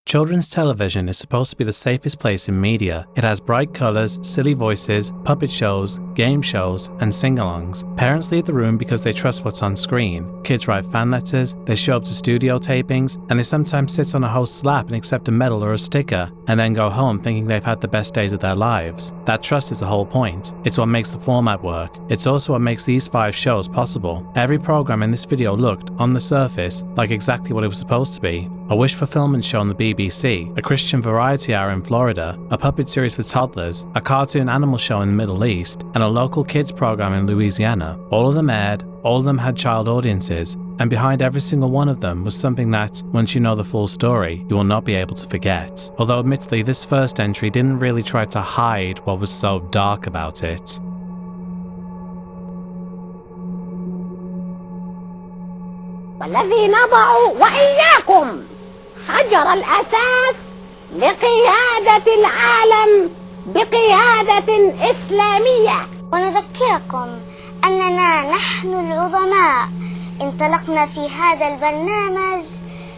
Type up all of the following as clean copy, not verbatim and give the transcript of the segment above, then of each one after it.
Children's television is supposed to be the safest place in media. It has bright colours, silly voices, puppet shows, game shows, and sing-alongs. Parents leave the room because they trust what's on screen. Kids write fan letters, they show up to studio tapings, and they sometimes sit on a host's lap and accept a medal or a sticker, and then go home thinking they've had the best days of their lives. That trust is the whole point. It's what makes the format work. It's also what makes these 5 shows possible. Every program in this video looked, on the surface, like exactly what it was supposed to be. A wish fulfillment show on the BBC, a Christian variety hour in Florida, a puppet series for toddlers, a cartoon animal show in the Middle East, and a local kids program in Louisiana. All of them aired, all of them had child audiences, and behind every single one of them was something that, once you know the full story, you will not be able to forget. Although admittedly this first entry didn't really try to hide what was so dark about it. والذي نضع وإياكم حجر الأساس لقيادة العالم بقيادة إسلامية. ونذكركم أننا نحن العظماء انطلقنا في هذا البرنامج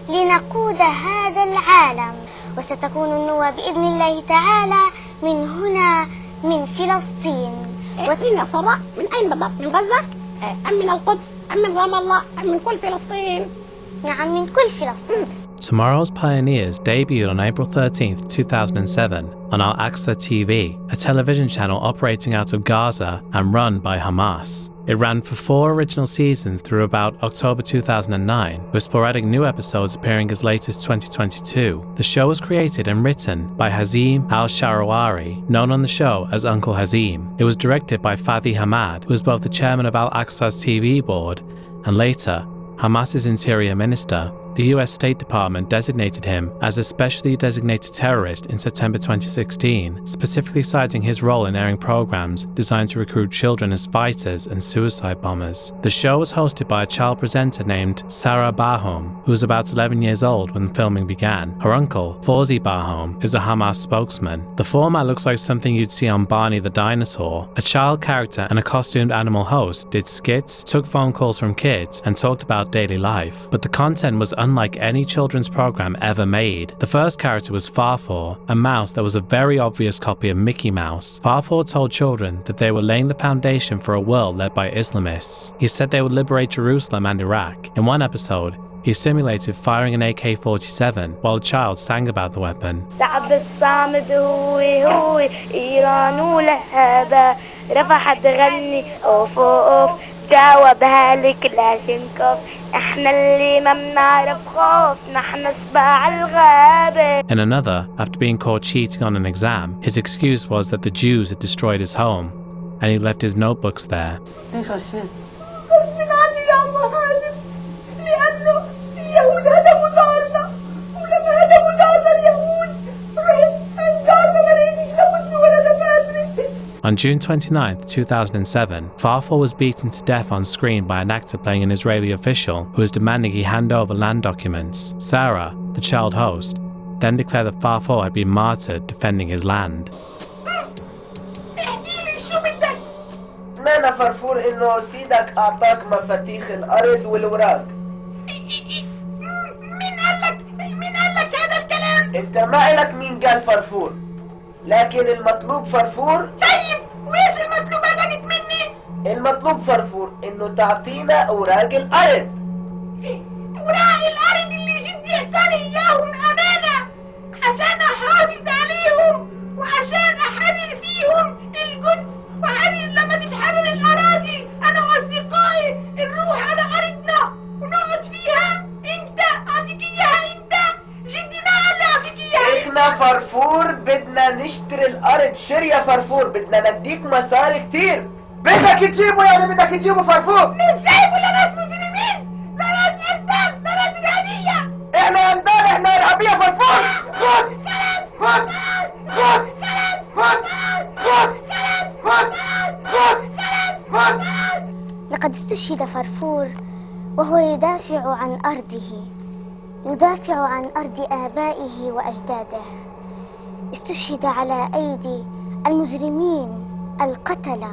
لنقود هذا العالم، وستكون النوى بإذن الله تعالى من هنا من فلسطين. فلسطين يا سراء، من أين بالضبط؟ من غزة؟ أم من القدس؟ أم من رام الله؟ أم من كل فلسطين؟ نعم، من كل فلسطين. Tomorrow's Pioneers debuted on April 13th, 2007 on Al Aqsa TV, a television channel operating out of Gaza and run by Hamas. It ran for 4 original seasons through about October 2009, with sporadic new episodes appearing as late as 2022. The show was created and written by Hazim al-Sharawari, known on the show as Uncle Hazim. It was directed by Fadi Hamad, who was both the chairman of Al Aqsa's TV board and later Hamas's interior minister. The US State Department designated him as a specially designated terrorist in September 2016, specifically citing his role in airing programs designed to recruit children as fighters and suicide bombers. The show was hosted by a child presenter named Sarah Barhom, who was about 11 years old when filming began. Her uncle, Fawzi Barhom, is a Hamas spokesman. The format looks like something you'd see on Barney the Dinosaur. A child character and a costumed animal host did skits, took phone calls from kids, and talked about daily life. But the content was unlike any children's program ever made. The first character was Farfor, a mouse that was a very obvious copy of Mickey Mouse. Farfor told children that they were laying the foundation for a world led by Islamists. He said they would liberate Jerusalem and Iraq. In one episode, he simulated firing an AK-47 while a child sang about the weapon. جاوبها لك لاشنكوف احنا اللي ما بنعرف خوف نحن سباع الغابة. In another, after being caught cheating on an exam, his excuse was that the Jews had destroyed his home and he left his notebooks there. On June 29, 2007, Farfor was beaten to death on screen by an actor playing an Israeli official who was demanding he hand over land documents. Sarah, the child host, then declared that Farfor had been martyred defending his land. اشمعنى فرفور انه سيدك اعطاك مفاتيح الارض والوراق؟ مين قال لك هذا الكلام؟ انت ما إلك مين قال فرفور، لكن المطلوب فرفور. طيب وايش المطلوب هلقت مني؟ المطلوب فرفور انه تعطينا اوراق الارض. اوراق الارض اللي جدي اعطاني اياهم امانه عشان احافظ عليهم وعشان احرر فيهم القدس واحرر لما تتحرر الاراضي انا واصدقائي نروح على ارضنا ونقعد فيها. انت اعطيك اياها، انت جدي ما قال لي اعطيك اياها. احنا فرفور بدنا نشتري الارض. شري يا فرفور، بدنا نديك مصاري كتير. بدك تجيبه يعني بدك تجيبه فرفور؟ مش جايبه لناس مجرمين، لناس ارتاب، لناس ارهابيه. احنا انبال، احنا ارهابيه فرفور. خد خد خد خد خد خد خد خد. لقد استشهد فرفور وهو يدافع عن أرضه، يدافع عن أرض آبائه وأجداده. استشهد على أيدي المجرمين القتلة،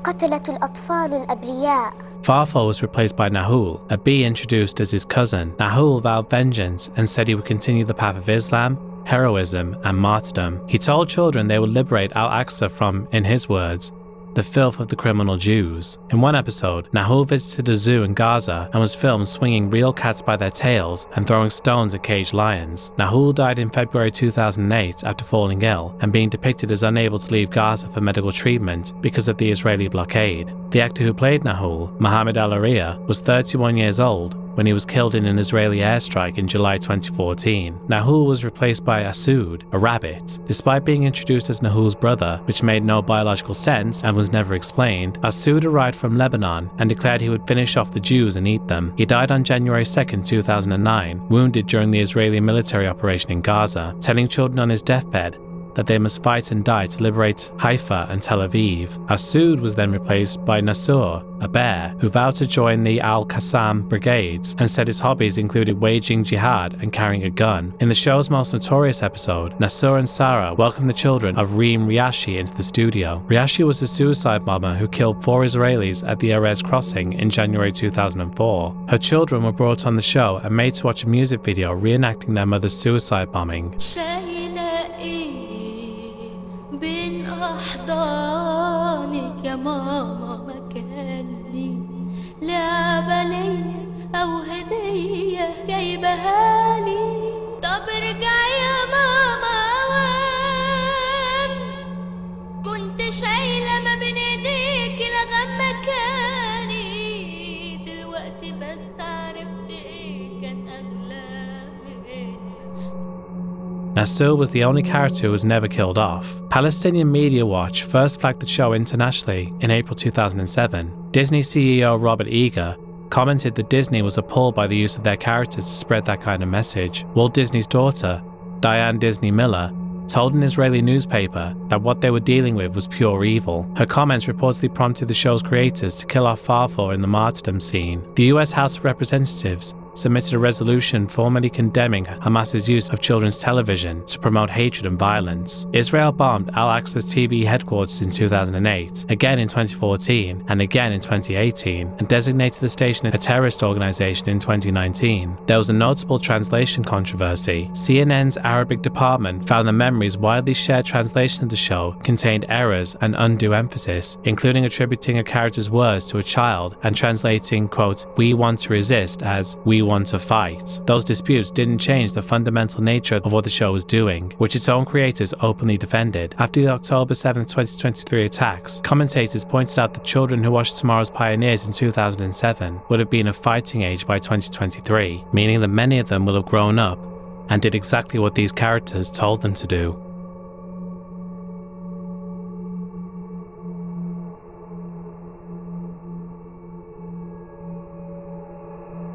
قتلة الأطفال الأبرياء. Farfo was replaced by Nahul, a bee introduced as his cousin. Nahul vowed vengeance and said he would continue the path of Islam, heroism, and martyrdom. He told children they would liberate Al-Aqsa from, in his words, the filth of the criminal Jews. In one episode, Nahul visited a zoo in Gaza and was filmed swinging real cats by their tails and throwing stones at caged lions. Nahul died in February 2008 after falling ill and being depicted as unable to leave Gaza for medical treatment because of the Israeli blockade. The actor who played Nahul, Mohammed Al-Aria, was 31 years old when he was killed in an Israeli airstrike in July 2014. Nahul was replaced by Asud, a rabbit. Despite being introduced as Nahul's brother, which made no biological sense and was never explained, Asud arrived from Lebanon and declared he would finish off the Jews and eat them. He died on January 2, 2009, wounded during the Israeli military operation in Gaza, telling children on his deathbed that they must fight and die to liberate Haifa and Tel Aviv. Asud was then replaced by Nasur, a bear, who vowed to join the Al-Qassam brigades and said his hobbies included waging jihad and carrying a gun. In the show's most notorious episode, Nasur and Sarah welcomed the children of Reem Riashi into the studio. Riashi was a suicide bomber who killed 4 Israelis at the Erez crossing in January 2004. Her children were brought on the show and made to watch a music video reenacting their mother's suicide bombing. بين أحضانك يا ماما مكاني لعبة ليا أو هدية جايبها لي طب ارجعي يا ماما أوام كنت شايلة ما بين ايديكي لغم مكاني دلوقتي بس عرفت ايه كان أغلى مني. Nasur was the only character who was never killed off. Palestinian Media Watch first flagged the show internationally in April 2007. Disney CEO Robert Iger commented that Disney was appalled by the use of their characters to spread that kind of message. Walt Disney's daughter, Diane Disney Miller, told an Israeli newspaper that what they were dealing with was pure evil. Her comments reportedly prompted the show's creators to kill off Farfo in the martyrdom scene. The US House of Representatives submitted a resolution formally condemning Hamas's use of children's television to promote hatred and violence. Israel bombed Al-Aqsa's TV headquarters in 2008, again in 2014, and again in 2018, and designated the station a terrorist organization in 2019. There was a notable translation controversy. CNN's Arabic department found the memories widely shared translation of the show contained errors and undue emphasis, including attributing a character's words to a child and translating, quote, "we want to resist" as "we want to fight." Those disputes didn't change the fundamental nature of what the show was doing, which its own creators openly defended. After the October 7, 2023 attacks, commentators pointed out that children who watched Tomorrow's Pioneers in 2007 would have been of fighting age by 2023, meaning that many of them will have grown up and did exactly what these characters told them to do.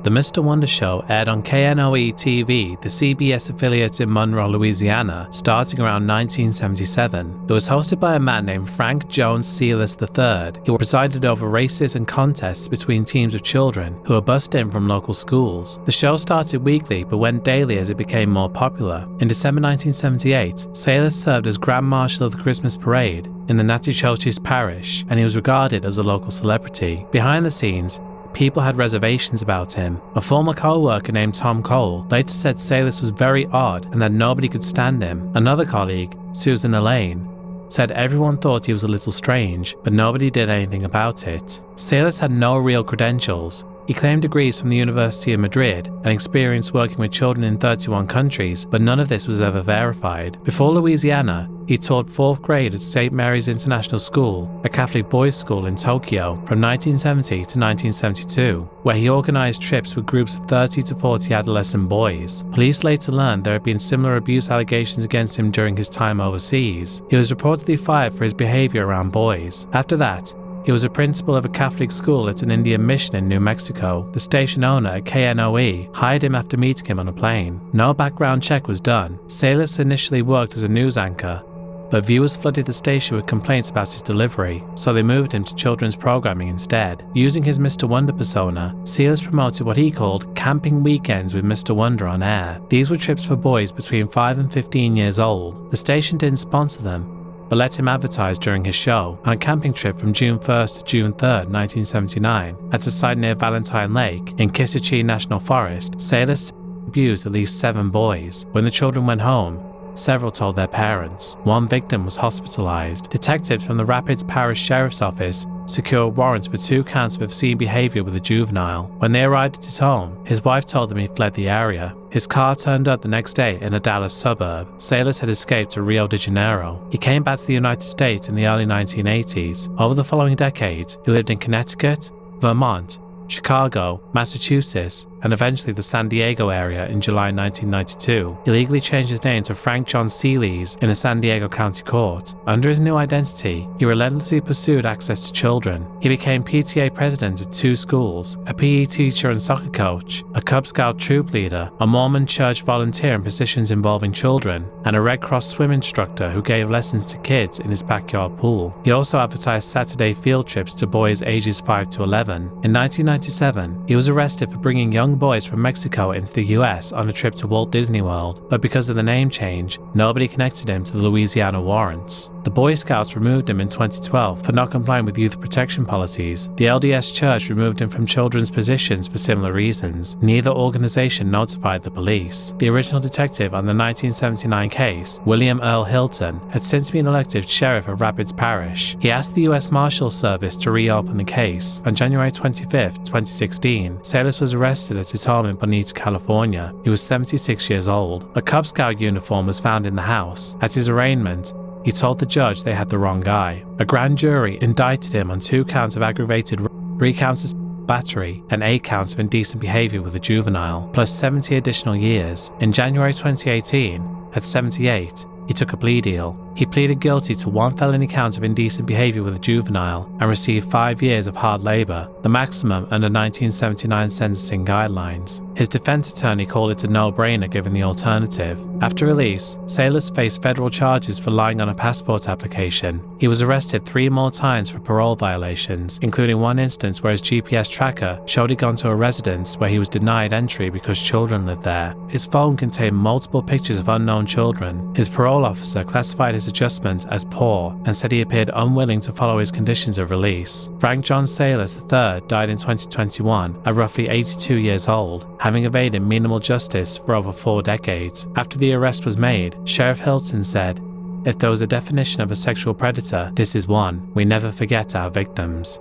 The Mr. Wonder Show aired on KNOE TV, the CBS affiliate in Monroe, Louisiana, starting around 1977. It was hosted by a man named Frank Jones Sealis III, who presided over races and contests between teams of children who were bussed in from local schools. The show started weekly but went daily as it became more popular. In December 1978, Sealis served as Grand Marshal of the Christmas Parade in the Natchitoches Parish, and he was regarded as a local celebrity. Behind the scenes, people had reservations about him. A former co-worker named Tom Cole later said Sealis was very odd and that nobody could stand him. Another colleague, Susan Elaine, said everyone thought he was a little strange, but nobody did anything about it. Sealis had no real credentials. He claimed degrees from the University of Madrid and experience working with children in 31 countries, but none of this was ever verified. Before Louisiana, he taught 4th grade at St. Mary's International School, a Catholic boys' school in Tokyo, from 1970 to 1972, where he organized trips with groups of 30 to 40 adolescent boys. Police later learned there had been similar abuse allegations against him during his time overseas. He was reportedly fired for his behavior around boys. After that, he was a principal of a Catholic school at an Indian mission in New Mexico. The station owner at KNOE hired him after meeting him on a plane. No background check was done. Sealis initially worked as a news anchor, but viewers flooded the station with complaints about his delivery, so they moved him to children's programming instead. Using his Mr. Wonder persona, Sealis promoted what he called camping weekends with Mr. Wonder on air. These were trips for boys between 5 and 15 years old. The station didn't sponsor them, but let him advertise during his show. On a camping trip from June 1st to June 3rd, 1979, at a site near Valentine Lake in Kissichee National Forest, Salis abused at least 7 boys. When the children went home, several told their parents. One victim was hospitalized. Detectives from the Rapids Parish Sheriff's Office secured warrants for 2 counts of obscene behavior with a juvenile. When they arrived at his home, his wife told them he fled the area. His car turned up the next day in a Dallas suburb. Salis had escaped to Rio de Janeiro. He came back to the United States in the early 1980s. Over the following decades, he lived in Connecticut, Vermont, Chicago, Massachusetts, and eventually the San Diego area in July 1992. He legally changed his name to Frank John Seelys in a San Diego County court. Under his new identity, he relentlessly pursued access to children. He became PTA president at 2 schools, a PE teacher and soccer coach, a Cub Scout troop leader, a Mormon church volunteer in positions involving children, and a Red Cross swim instructor who gave lessons to kids in his backyard pool. He also advertised Saturday field trips to boys ages 5 to 11. In 1997, he was arrested for bringing young boys from Mexico into the US on a trip to Walt Disney World, but because of the name change, nobody connected him to the Louisiana warrants. The Boy Scouts removed him in 2012 for not complying with youth protection policies. The LDS Church removed him from children's positions for similar reasons. Neither organization notified the police. The original detective on the 1979 case, William Earl Hilton, had since been elected sheriff of Rapids Parish. He asked the US Marshals Service to reopen the case. On January 25, 2016, Salis was arrested at his home in Bonita, California. He was 76 years old. A Cub Scout uniform was found in the house. At his arraignment, he told the judge they had the wrong guy. A grand jury indicted him on 2 counts of aggravated 3 counts of battery and 8 counts of indecent behavior with a juvenile, plus 70 additional years. In January 2018, at 78, he took a plea deal. He pleaded guilty to 1 felony count of indecent behavior with a juvenile and received 5 years of hard labor, the maximum under 1979 sentencing guidelines. His defense attorney called it a no-brainer given the alternative. After release, Salis faced federal charges for lying on a passport application. He was arrested 3 more times for parole violations, including one instance where his GPS tracker showed he'd gone to a residence where he was denied entry because children lived there. His phone contained multiple pictures of unknown children. His parole officer classified his adjustment as poor and said he appeared unwilling to follow his conditions of release. Frank John Salis III died in 2021 at roughly 82 years old, having evaded minimal justice for over 4 decades. After the arrest was made, Sheriff Hilton said, "If there was a definition of a sexual predator, this is one. We never forget our victims."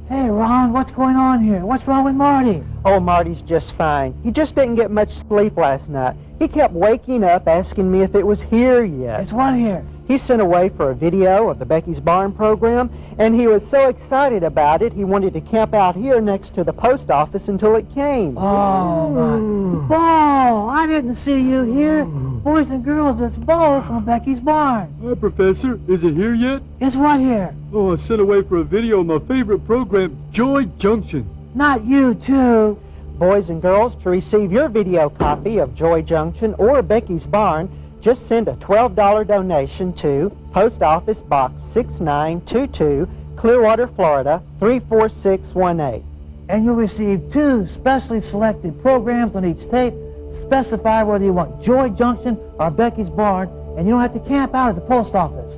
Hey, Ron, what's going on here? What's wrong with Marty? Oh, Marty's just fine. He just didn't get much sleep last night. He kept waking up asking me if it was here yet. It's what here? He sent away for a video of the Becky's Barn program, and he was so excited about it, he wanted to camp out here next to the post office until it came. Oh, my. Bo, I didn't see you here. Boys and girls, it's Bo from Becky's Barn. Hi, Professor. Is it here yet? It's what here? Oh, I sent away for a video of my favorite program, Joy Junction. Not you, too. Boys and girls, to receive your video copy of Joy Junction or Becky's Barn, just send a $12 donation to Post Office Box 6922, Clearwater, Florida 34618. And you'll receive 2 specially selected programs on each tape. Specify whether you want Joy Junction or Becky's Barn, and you don't have to camp out at the post office.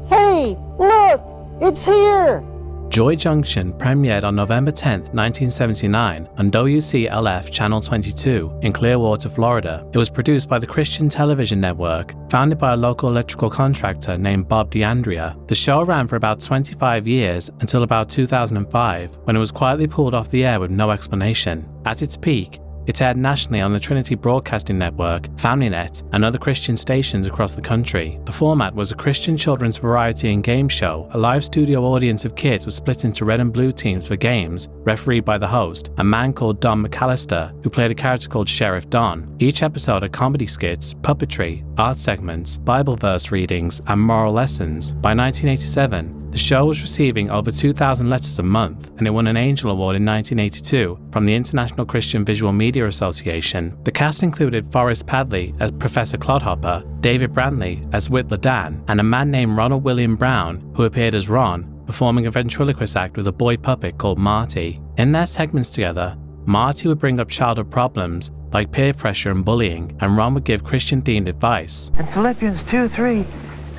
Hey, look! It's here! Joy Junction premiered on November 10, 1979 on WCLF Channel 22 in Clearwater, Florida. It was produced by the Christian Television Network, founded by a local electrical contractor named Bob DeAndrea. The show ran for about 25 years until about 2005, when it was quietly pulled off the air with no explanation. At its peak, it aired nationally on the Trinity Broadcasting Network, FamilyNet, and other Christian stations across the country. The format was a Christian children's variety and game show. A live studio audience of kids was split into red and blue teams for games, refereed by the host, a man called Don McAllister, who played a character called Sheriff Don. Each episode had comedy skits, puppetry, art segments, Bible verse readings, and moral lessons. By 1987, the show was receiving over 2,000 letters a month, and it won an Angel Award in 1982 from the International Christian Visual Media Association. The cast included Forrest Padley as Professor Clodhopper, David Brantley as Whitler Dan, and a man named Ronald William Brown, who appeared as Ron, performing a ventriloquist act with a boy puppet called Marty. In their segments together, Marty would bring up childhood problems like peer pressure and bullying, and Ron would give Christian-themed advice. In Philippians 2:3,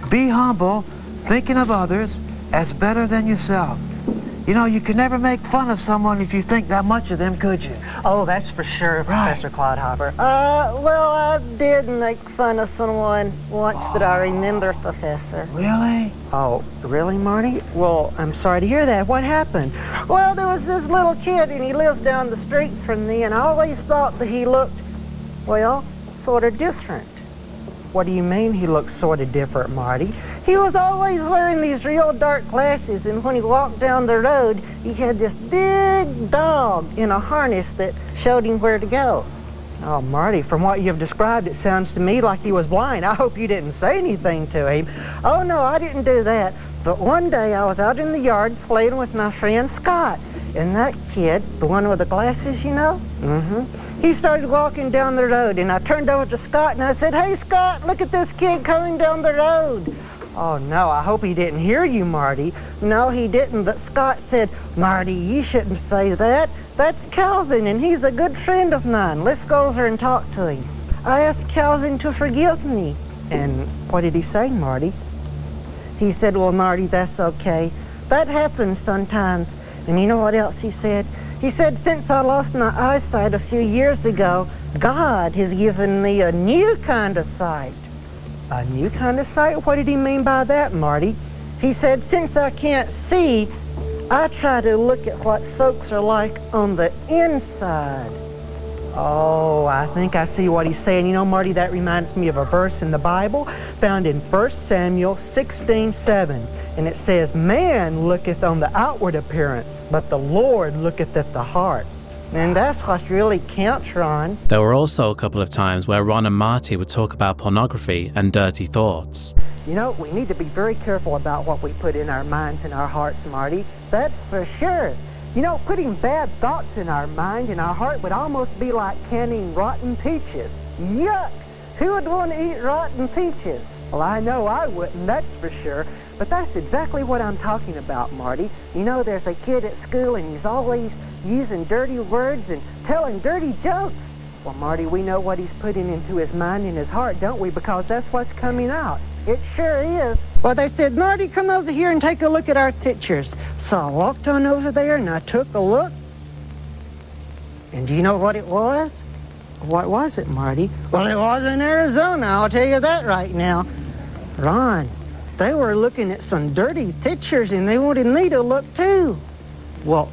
be humble, thinking of others as better than yourself. You know, you can never make fun of someone if you think that much of them, could you? Oh, that's for sure, Right. Professor Clodhopper. Well, I did make fun of someone once that I remember, Professor. Really? Oh, really, Marty? Well, I'm sorry to hear that. What happened? Well, there was this little kid, and he lives down the street from me, and I always thought that he looked, well, sort of different. What do you mean he looked sort of different, Marty? He was always wearing these real dark glasses, and when he walked down the road, he had this big dog in a harness that showed him where to go. Oh, Marty, from what you've described, it sounds to me like he was blind. I hope you didn't say anything to him. Oh, no, I didn't do that. But one day I was out in the yard playing with my friend Scott, and that kid, the one with the glasses, you know? He started walking down the road, and I turned over to Scott, and I said, hey, Scott, look at this kid coming down the road. Oh, no, I hope he didn't hear you, Marty. No, he didn't, but Scott said, Marty, you shouldn't say that. That's Calvin, and he's a good friend of mine. Let's go over and talk to him. I asked Calvin to forgive me. And what did he say, Marty? He said, well, Marty, that's okay. That happens sometimes. And you know what else he said? He said, since I lost my eyesight a few years ago, God has given me a new kind of sight. A new kind of sight? What did he mean by that, Marty? He said, since I can't see, I try to look at what folks are like on the inside. Oh, I think I see what he's saying. You know, Marty, that reminds me of a verse in the Bible found in 1 Samuel 16:7. And it says, man looketh on the outward appearance, but the Lord looketh at the heart. And that's what really counts, Ron. There were also a couple of times where Ron and Marty would talk about pornography and dirty thoughts. You know, we need to be very careful about what we put in our minds and our hearts, Marty. That's for sure. You know, putting bad thoughts in our mind and our heart would almost be like canning rotten peaches. Yuck! Who would want to eat rotten peaches? Well, I know I wouldn't, that's for sure. But that's exactly what I'm talking about, Marty. You know, there's a kid at school and he's always using dirty words and telling dirty jokes. Well, Marty, we know what he's putting into his mind and his heart, don't we? Because that's what's coming out. It sure is. Well, they said, Marty, come over here and take a look at our pictures. So I walked on over there and I took a look. And do you know what it was? What was it, Marty? Well, it was in Arizona, I'll tell you that right now. Ron, they were looking at some dirty pictures and they wanted me to look too. Well,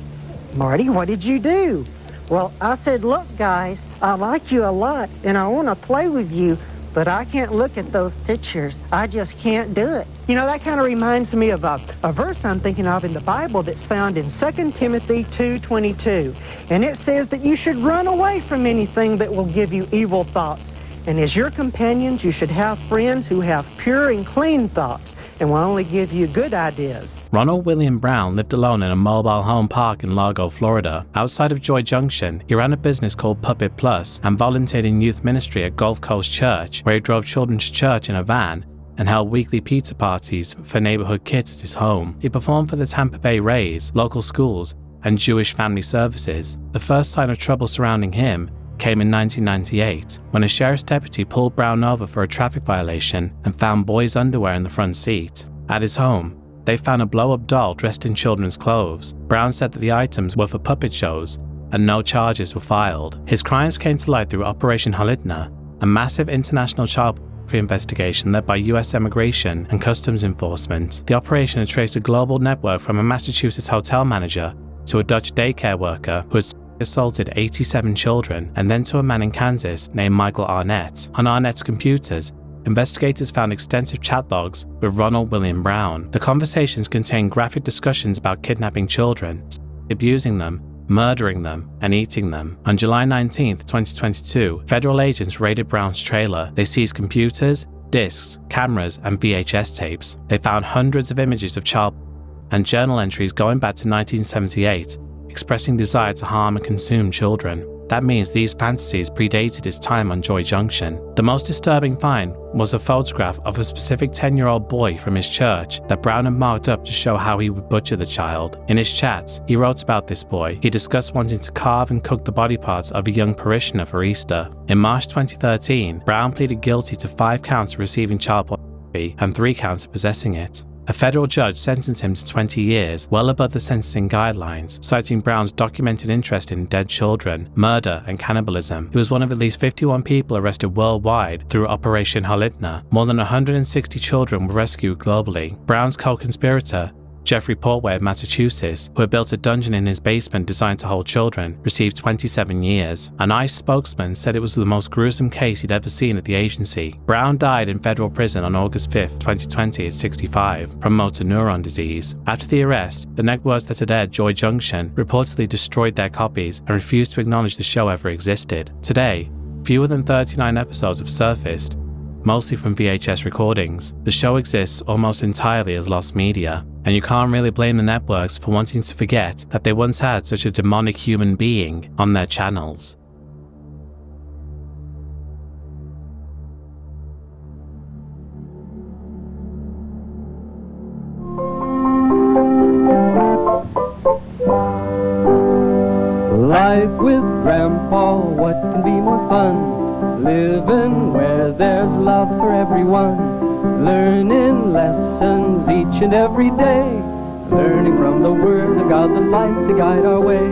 Marty, what did you do? Well, I said, look, guys, I like you a lot and I want to play with you, but I can't look at those pictures. I just can't do it. You know, that kind of reminds me of a verse I'm thinking of in the Bible that's found in 2 Timothy 2:22. And it says that you should run away from anything that will give you evil thoughts. And as your companions, you should have friends who have pure and clean thoughts and will only give you good ideas. Ronald William Brown lived alone in a mobile home park in Largo, Florida. Outside of Joy Junction, he ran a business called Puppet Plus and volunteered in youth ministry at Gulf Coast Church, where he drove children to church in a van and held weekly pizza parties for neighborhood kids at his home. He performed for the Tampa Bay Rays, local schools, and Jewish family services. The first sign of trouble surrounding him came in 1998, when a sheriff's deputy pulled Brown over for a traffic violation and found boys' underwear in the front seat. At his home, they found a blow-up doll dressed in children's clothes. Brown said that the items were for puppet shows, and no charges were filed. His crimes came to light through Operation Halitna, a massive international child pornography investigation led by U.S. Immigration and Customs Enforcement. The operation had traced a global network from a Massachusetts hotel manager to a Dutch daycare worker who had assaulted 87 children, and then to a man in Kansas named Michael Arnett. On Arnett's computers, investigators found extensive chat logs with Ronald William Brown. The conversations contained graphic discussions about kidnapping children, abusing them, murdering them, and eating them. On July 19, 2022, federal agents raided Brown's trailer. They seized computers, discs, cameras, and VHS tapes. They found hundreds of images of child and journal entries going back to 1978, expressing desire to harm and consume children. That means these fantasies predated his time on Joy Junction. The most disturbing find was a photograph of a specific 10-year-old boy from his church that Brown had marked up to show how he would butcher the child. In his chats, he wrote about this boy. He discussed wanting to carve and cook the body parts of a young parishioner for Easter. In March 2013, Brown pleaded guilty to 5 counts of receiving child pornography and 3 counts of possessing it. A federal judge sentenced him to 20 years, well above the sentencing guidelines, citing Brown's documented interest in dead children, murder, and cannibalism. He was one of at least 51 people arrested worldwide through Operation Halitna. More than 160 children were rescued globally. Brown's co-conspirator, Jeffrey Portway of Massachusetts, who had built a dungeon in his basement designed to hold children, received 27 years. An ICE spokesman said it was the most gruesome case he'd ever seen at the agency. Brown died in federal prison on August 5, 2020 at 65 from motor neuron disease. After the arrest, the networks that had aired Joy Junction reportedly destroyed their copies and refused to acknowledge the show ever existed. Today, fewer than 39 episodes have surfaced, mostly from VHS recordings. The show exists almost entirely as lost media, and you can't really blame the networks for wanting to forget that they once had such a demonic human being on their channels. Life with Grandpa, what can be more fun? Living where there's love for everyone, learning lessons each and every day, learning from the Word of God, the light to guide our way.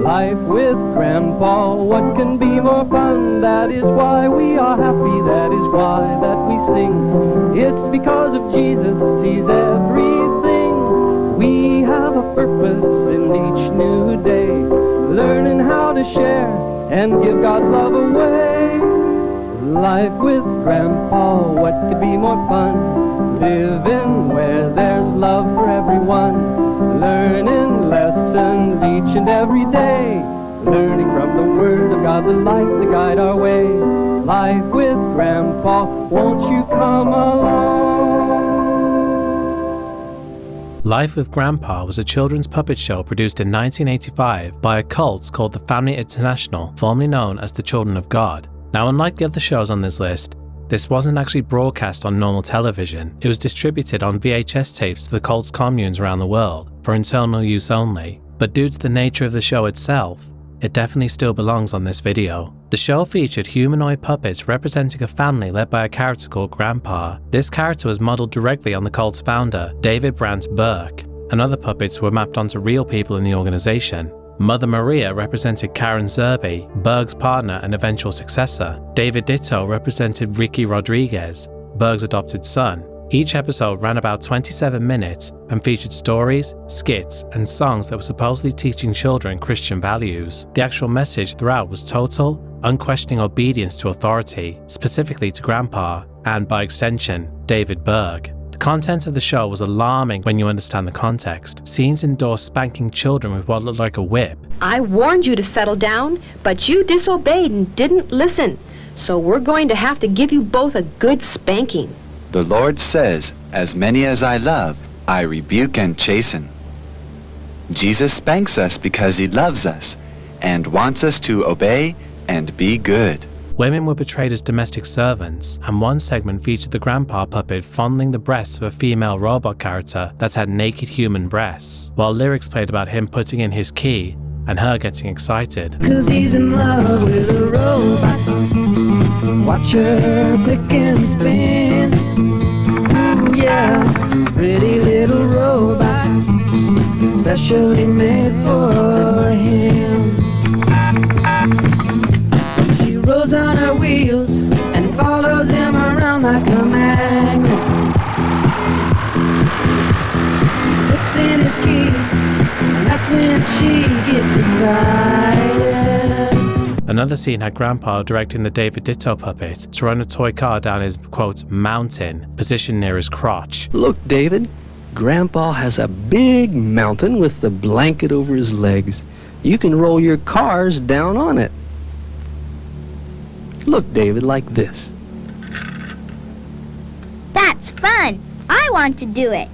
Life with Grandpa, what can be more fun? That is why we are happy, that is why that we sing. It's because of Jesus, He's everything. We have a purpose in each new day, learning how to share and give God's love away. Life with Grandpa, what could be more fun? Living where there's love for everyone, learning lessons each and every day, learning from the Word of God, the light to guide our way. Life with Grandpa, won't you come along? Life with Grandpa was a children's puppet show produced in 1985 by a cult called the Family International, formerly known as the Children of God. Now, unlike the other shows on this list, this wasn't actually broadcast on normal television. It was distributed on VHS tapes to the cult's communes around the world for internal use only. But due to the nature of the show itself, it definitely still belongs on this video. The show featured humanoid puppets representing a family led by a character called Grandpa. This character was modeled directly on the cult's founder, David Brandt Burke, and other puppets were mapped onto real people in the organization. Mother Maria represented Karen Zerbe, Berg's partner and eventual successor. David Ditto represented Ricky Rodriguez, Berg's adopted son. Each episode ran about 27 minutes and featured stories, skits, and songs that were supposedly teaching children Christian values. The actual message throughout was total, unquestioning obedience to authority, specifically to Grandpa, and by extension, David Berg. The content of the show was alarming when you understand the context. Scenes endorsed spanking children with what looked like a whip. I warned you to settle down, but you disobeyed and didn't listen. So we're going to have to give you both a good spanking. The Lord says, "As many as I love, I rebuke and chasten." Jesus spanks us because He loves us and wants us to obey and be good. Women were portrayed as domestic servants, and one segment featured the Grandpa puppet fondling the breasts of a female robot character that had naked human breasts, while lyrics played about him putting in his key and her getting excited. 'Cause he's in love with a robot. Watch her click and spin. Ooh, yeah, pretty little robot, specially made for him. She rolls on her wheels and follows him around like a magnet. Puts in his key, and that's when she gets excited. Another scene had Grandpa directing the David Ditto puppet to run a toy car down his, quote, mountain, positioned near his crotch. Look, David, Grandpa has a big mountain with the blanket over his legs. You can roll your cars down on it. Look, David, like this. That's fun. I want to do it.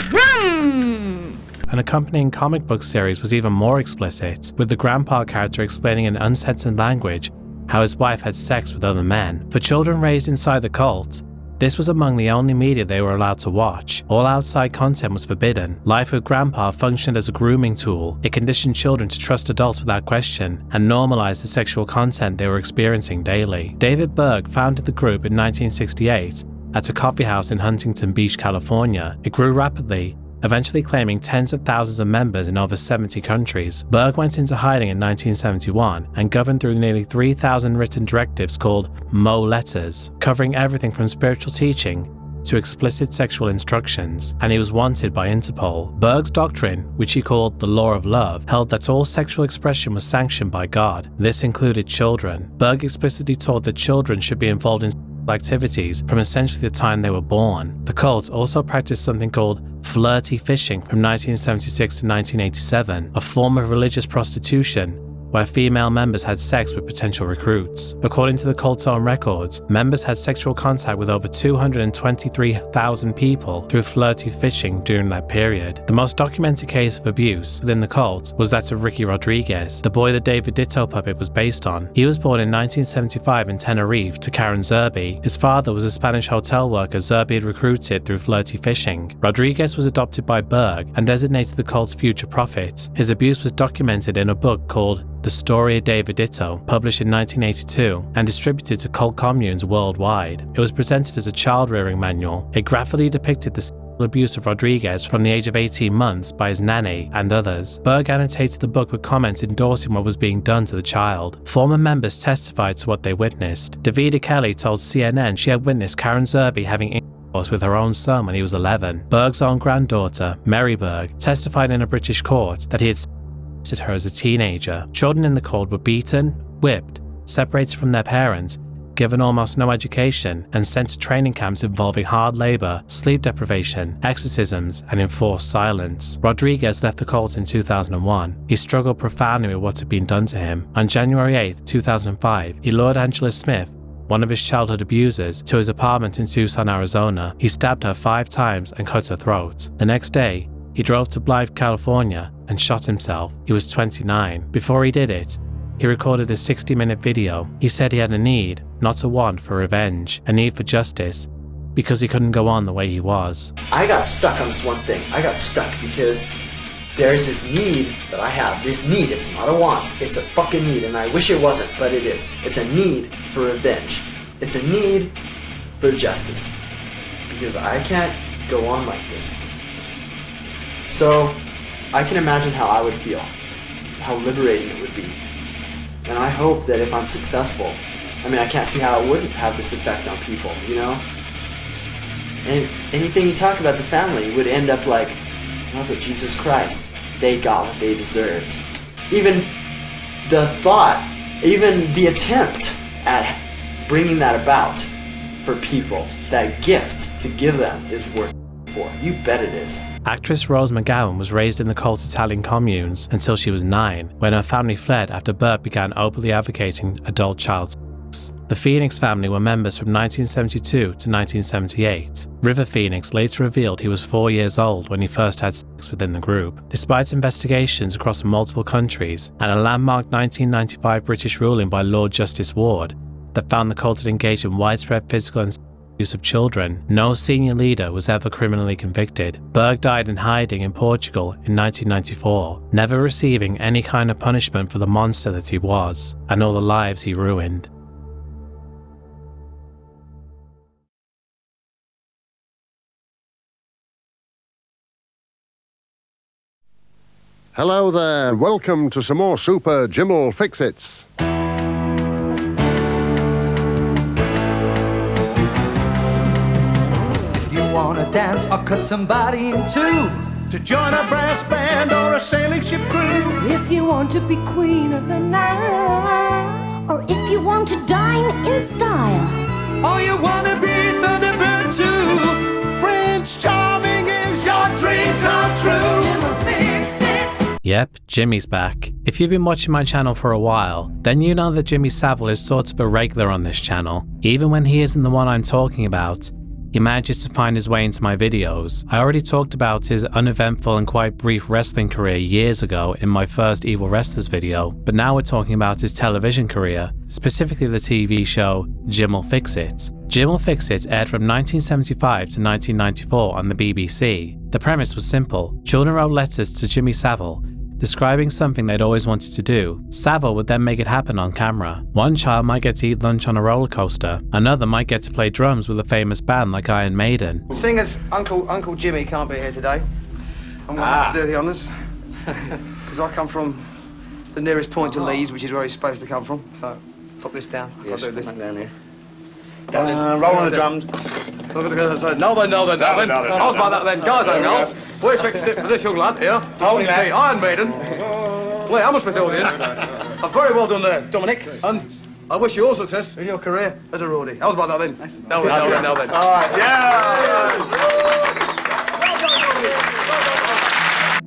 Vroom! an accompanying comic book series was even more explicit, with the grandpa character explaining in uncensored language how his wife had sex with other men. For children raised inside the cult, this was among the only media they were allowed to watch. All outside content was forbidden. Life with Grandpa functioned as a grooming tool. It conditioned children to trust adults without question and normalized the sexual content they were experiencing daily. David Berg founded the group in 1968 at a coffee house in Huntington Beach, California. It grew rapidly, eventually claiming tens of thousands of members in over 70 countries. Berg went into hiding in 1971 and governed through nearly 3,000 written directives called Mo letters, covering everything from spiritual teaching to explicit sexual instructions, and he was wanted by Interpol. Berg's doctrine, which he called the law of love, held that all sexual expression was sanctioned by God. This included children. Berg explicitly taught that children should be involved in activities from essentially the time they were born. The cult also practiced something called flirty fishing from 1976 to 1987, a form of religious prostitution where female members had sex with potential recruits. According to the cult's own records, members had sexual contact with over 223,000 people through flirty fishing during that period. The most documented case of abuse within the cult was that of Ricky Rodriguez, the boy the David Ditto puppet was based on. He was born in 1975 in Tenerife to Karen Zerbe. His father was a Spanish hotel worker Zerbe had recruited through flirty fishing. Rodriguez was adopted by Berg and designated the cult's future prophet. His abuse was documented in a book called The Story of David Ditto, published in 1982 and distributed to cult communes worldwide. It was presented as a child-rearing manual. It graphically depicted the sexual abuse of Rodriguez from the age of 18 months by his nanny and others. Berg annotated the book with comments endorsing what was being done to the child. Former members testified to what they witnessed. Davida Kelly told CNN she had witnessed Karen Zerbe having intercourse with her own son when he was 11. Berg's own granddaughter, Mary Berg, testified in a British court that he had her as a teenager. Children in the cult were beaten, whipped, separated from their parents, given almost no education, and sent to training camps involving hard labor, sleep deprivation, exorcisms, and enforced silence. Rodriguez left the cult in 2001. He struggled profoundly with what had been done to him. On January 8, 2005, he lured Angela Smith, one of his childhood abusers, to his apartment in Tucson, Arizona. He stabbed her 5 times and cut her throat. The next day, he drove to Blythe, California, and shot himself. He was 29. Before he did it, he recorded a 60-minute video. He said he had a need, not a want, for revenge, a need for justice, because he couldn't go on the way he was. I got stuck on this one thing. I got stuck because there's this need that I have. This need, it's not a want, it's a fucking need, and I wish it wasn't, but it is. It's a need for revenge. It's a need for justice. Because I can't go on like this. So, I can imagine how I would feel, how liberating it would be. And I hope that if I'm successful, I mean, I can't see how it wouldn't have this effect on people, you know? And anything you talk about the family would end up like, oh, but Jesus Christ, they got what they deserved. Even the thought, even the attempt at bringing that about for people, that gift to give them is worth it for. You bet it is. Actress Rose McGowan was raised in the cult Italian communes until she was 9, when her family fled after Bert began openly advocating adult child sex. The Phoenix family were members from 1972 to 1978. River Phoenix later revealed he was 4 years old when he first had sex within the group. Despite investigations across multiple countries and a landmark 1995 British ruling by Lord Justice Ward that found the cult had engaged in widespread physical and use of children, no senior leader was ever criminally convicted. Berg died in hiding in Portugal in 1994, never receiving any kind of punishment for the monster that he was, and all the lives he ruined. Hello there, welcome to some more Super Jimmel Fix-Its. Wanna dance or cut somebody in two, to join a brass band or a sailing ship crew. If you want to be queen of the night, or if you want to dine in style, or you wanna be Thunderbird too, Prince Charming is your dream come true. Jim will fix it. Yep, Jimmy's back. If you've been watching my channel for a while, then you know that Jimmy Savile is sort of a regular on this channel. Even when he isn't the one I'm talking about, he manages to find his way into my videos. I already talked about his uneventful and quite brief wrestling career years ago in my first Evil Wrestlers video, but now we're talking about his television career, specifically the TV show Jim Will Fix It. Jim Will Fix It aired from 1975 to 1994 on the BBC. The premise was simple. Children wrote letters to Jimmy Savile describing something they'd always wanted to do. Savile would then make it happen on camera. One child might get to eat lunch on a roller coaster. Another might get to play drums with a famous band like Iron Maiden. Seeing as Uncle Jimmy can't be here today, I'm going to have to do the honours. Because I come from the nearest point to Leeds, which is where he's supposed to come from. So, pop this down. Yes, I'll do this. down here. Roll on the drums. No, then. I was by that then. Guys and girls, we fixed it for this young lad here. To only see Iron Maiden. Wait, I must be thrown in. Very well done there, Dominic. And I wish you all success in your career as a roadie. I was by that then. Now then. All right, yeah!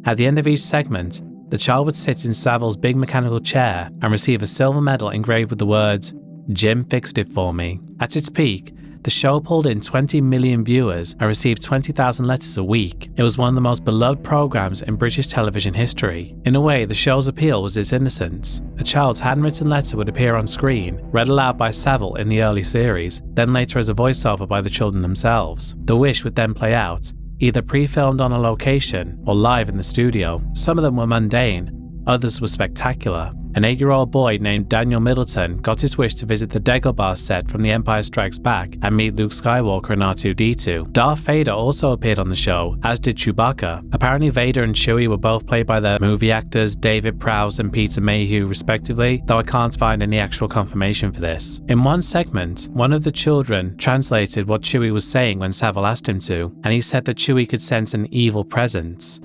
At the end of each segment, the child would sit in Savile's big mechanical chair and receive a silver medal engraved with the words, "Jim fixed it for me." At its peak, the show pulled in 20 million viewers and received 20,000 letters a week. It was one of the most beloved programs in British television history. In a way, the show's appeal was its innocence. A child's handwritten letter would appear on screen, read aloud by Savile in the early series, then later as a voiceover by the children themselves. The wish would then play out, either pre-filmed on a location or live in the studio. Some of them were mundane, others were spectacular. An 8-year-old boy named Daniel Middleton got his wish to visit the Dagobah set from The Empire Strikes Back and meet Luke Skywalker and R2-D2. Darth Vader also appeared on the show, as did Chewbacca. Apparently Vader and Chewie were both played by the movie actors David Prowse and Peter Mayhew respectively, though I can't find any actual confirmation for this. In one segment, one of the children translated what Chewie was saying when Savile asked him to, and he said that Chewie could sense an evil presence.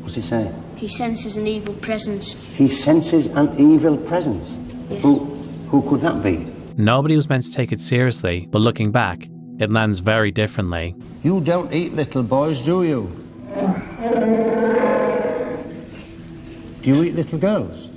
What's he saying? He senses an evil presence. He senses an evil presence? Yes. Who could that be? Nobody was meant to take it seriously, but looking back, it lands very differently. You don't eat little boys, do you? Do you eat little girls?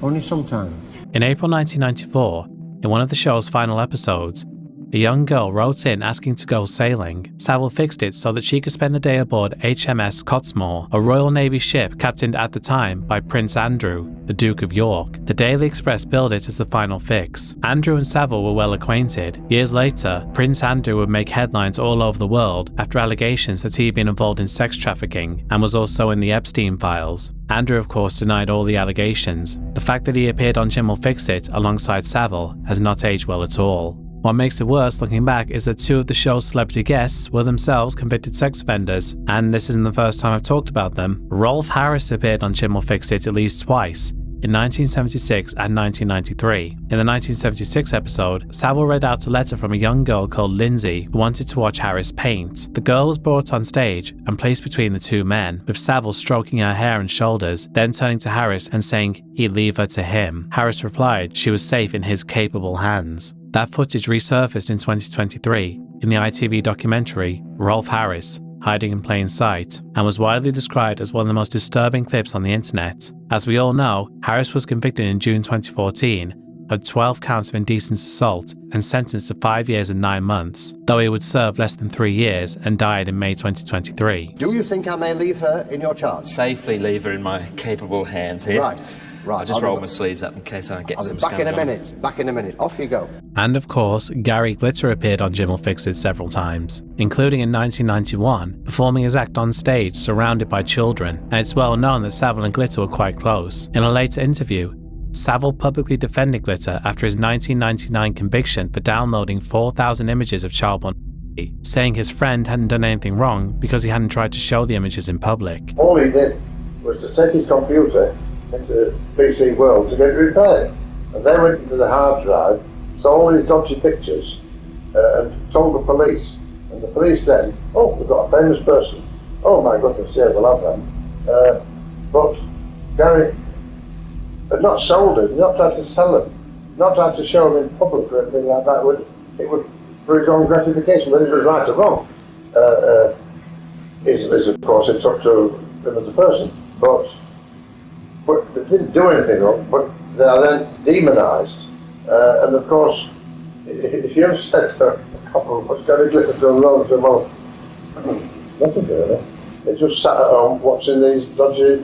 Only sometimes. In April 1994, in one of the show's final episodes, a young girl wrote in asking to go sailing. Savile fixed it so that she could spend the day aboard HMS Cottesmore, a Royal Navy ship captained at the time by Prince Andrew, the Duke of York. The Daily Express billed it as the final fix. Andrew and Savile were well acquainted. Years later, Prince Andrew would make headlines all over the world after allegations that he had been involved in sex trafficking and was also in the Epstein files. Andrew, of course, denied all the allegations. The fact that he appeared on Jim Will Fix It alongside Savile has not aged well at all. What makes it worse looking back is that two of the show's celebrity guests were themselves convicted sex offenders, and this isn't the first time I've talked about them. Rolf Harris appeared on Jim Will Fix It at least twice, in 1976 and 1993. In the 1976 episode, Savile read out a letter from a young girl called Lindsay who wanted to watch Harris paint. The girl was brought on stage and placed between the two men, with Savile stroking her hair and shoulders, then turning to Harris and saying he'd leave her to him. Harris replied she was safe in his capable hands. That footage resurfaced in 2023 in the ITV documentary Rolf Harris, Hiding in Plain Sight, and was widely described as one of the most disturbing clips on the internet. As we all know, Harris was convicted in June 2014 of 12 counts of indecent assault and sentenced to 5 years and 9 months, though he would serve less than 3 years and died in May 2023. Do you think I may leave her in your charge? Safely leave her in my capable hands here. Right. I'll just roll my sleeves up in case I get some back in a minute. Back in a minute. Off you go. And of course, Gary Glitter appeared on Jim Will Fix It several times, including in 1991, performing his act on stage surrounded by children, and it's well known that Savile and Glitter were quite close. In a later interview, Savile publicly defended Glitter after his 1999 conviction for downloading 4,000 images of child pornography, saying his friend hadn't done anything wrong because he hadn't tried to show the images in public. All he did was to take his computer into PC World to get it repaired. And they went into the hard drive, saw all these dodgy pictures, and told the police. And the police then, oh, we've got a famous person. Oh my goodness, yeah, we'll have them. But Gary had not sold it, not tried to sell them, not tried to show them in public or anything like that. It would for his own gratification, whether it was right or wrong, is of course it's up to him as a person. But they didn't do anything wrong, but they are then demonised, and of course If you said to a couple, what's Gary Glitter done wrong to them all? Nothing really. They just sat at home watching these dodgy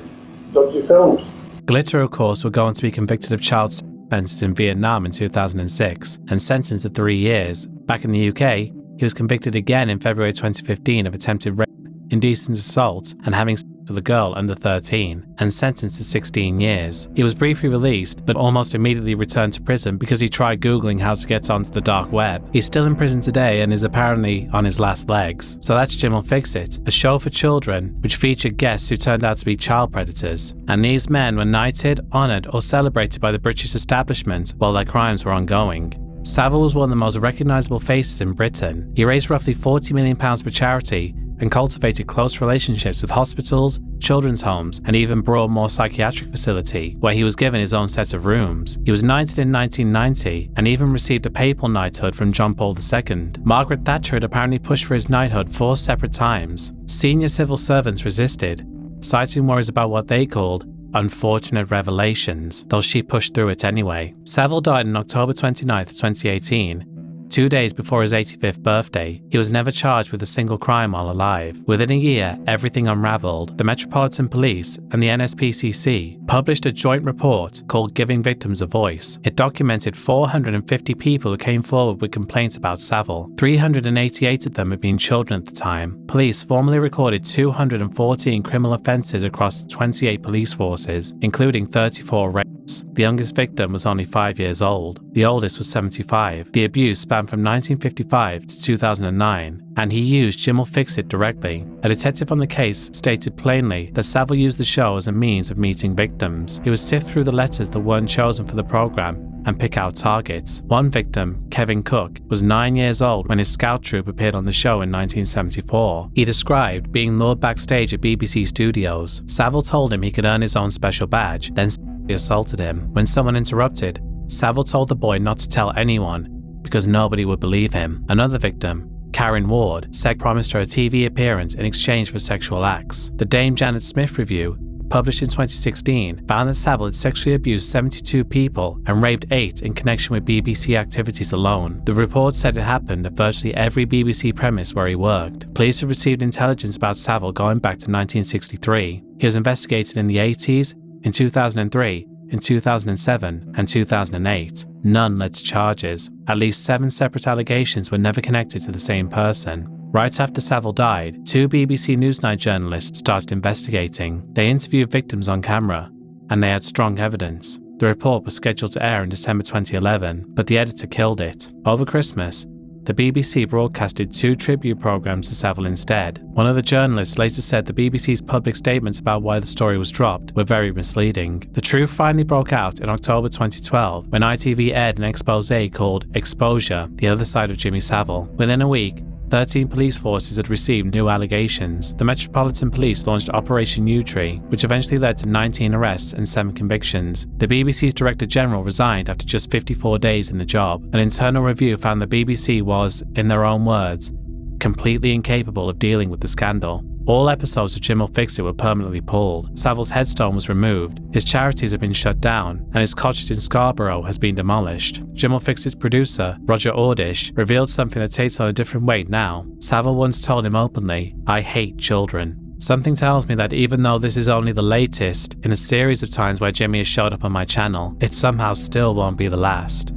films. Glitter, of course, would go on to be convicted of child sex offences in Vietnam in 2006 and sentenced to 3 years. Back in the UK, he was convicted again in February 2015 of attempted rape, indecent assault, and having sex with a girl under 13, and sentenced to 16 years. He was briefly released, but almost immediately returned to prison because he tried Googling how to get onto the dark web. He's still in prison today and is apparently on his last legs. So that's Jim Will Fix It, a show for children which featured guests who turned out to be child predators. And these men were knighted, honoured, or celebrated by the British establishment while their crimes were ongoing. Savile was one of the most recognisable faces in Britain. He raised roughly £40 million for charity and cultivated close relationships with hospitals, children's homes, and even Broadmoor Psychiatric Facility, where he was given his own set of rooms. He was knighted in 1990 and even received a papal knighthood from John Paul II. Margaret Thatcher had apparently pushed for his knighthood 4 separate times. Senior civil servants resisted, citing worries about what they called unfortunate revelations, though she pushed through it anyway. Savile died on October 29, 2018. 2 days before his 85th birthday. He was never charged with a single crime while alive. Within a year, everything unraveled. The Metropolitan Police and the NSPCC published a joint report called Giving Victims a Voice. It documented 450 people who came forward with complaints about Savile. 388 of them had been children at the time. Police formally recorded 214 criminal offences across 28 police forces, including 34 rapes. The youngest victim was only 5 years old. The oldest was 75. The abuse spanned from 1955 to 2009, and he used Jim Will Fix It directly. A detective on the case stated plainly that Savile used the show as a means of meeting victims. He would sift through the letters that weren't chosen for the program and pick out targets. One victim, Kevin Cook, was 9 years old when his scout troop appeared on the show in 1974. He described being lured backstage at BBC Studios. Savile told him he could earn his own special badge, then assaulted him. When someone interrupted, Savile told the boy not to tell anyone because nobody would believe him. Another victim, Karen Ward, said promised her a TV appearance in exchange for sexual acts. The Dame Janet Smith review, published in 2016, found that Savile had sexually abused 72 people and raped 8 in connection with BBC activities alone. The report said it happened at virtually every BBC premise where he worked. Police have received intelligence about Savile going back to 1963. He was investigated in the 80s, in 2003, in 2007, and 2008. None led to charges. At least 7 separate allegations were never connected to the same person. Right after Savile died, 2 BBC Newsnight journalists started investigating. They interviewed victims on camera, and they had strong evidence. The report was scheduled to air in December 2011, but the editor killed it. Over Christmas, the BBC broadcasted 2 tribute programs to Savile instead. One of the journalists later said the BBC's public statements about why the story was dropped were very misleading. The truth finally broke out in October 2012 when ITV aired an exposé called Exposure: The Other Side of Jimmy Savile. Within a week, 13 police forces had received new allegations. The Metropolitan Police launched Operation U-Tree, which eventually led to 19 arrests and 7 convictions. The BBC's Director General resigned after just 54 days in the job. An internal review found the BBC was, in their own words, completely incapable of dealing with the scandal. All episodes of Jim Will Fix It were permanently pulled. Savile's headstone was removed, his charities have been shut down, and his cottage in Scarborough has been demolished. Jim Will Fix It's producer, Roger Ordish, revealed something that takes on a different weight now. Savile once told him openly, "I hate children." Something tells me that even though this is only the latest in a series of times where Jimmy has showed up on my channel, it somehow still won't be the last.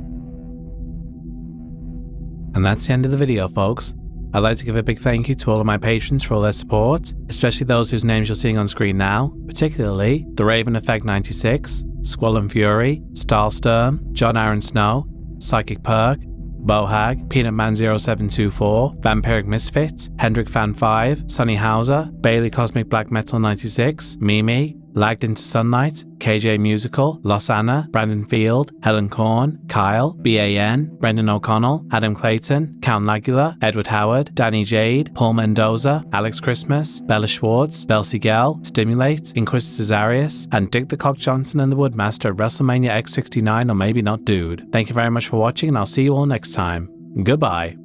And that's the end of the video, folks. I'd like to give a big thank you to all of my patrons for all their support, especially those whose names you're seeing on screen now, particularly The Raven Effect 96, Squall and Fury, Stahlsturm, John Aaron Snow, Psychic Perk, Bohag, Peanutman 0724, Vampiric Misfit, Hendrik Fan 5, Sunny Hauser, Bailey Cosmic Black Metal 96, Mimi, Lagged Into Sunlight, KJ Musical, Los Anna, Brandon Field, Helen Korn, Kyle, BAN, Brendan O'Connell, Adam Clayton, Count Lagula, Edward Howard, Danny Jade, Paul Mendoza, Alex Christmas, Bella Schwartz, Belcy Gell, Stimulate, Inquisitor Zarius, and Dick the Cock Johnson and the Woodmaster at WrestleMania X69 or Maybe Not Dude. Thank you very much for watching, and I'll see you all next time. Goodbye.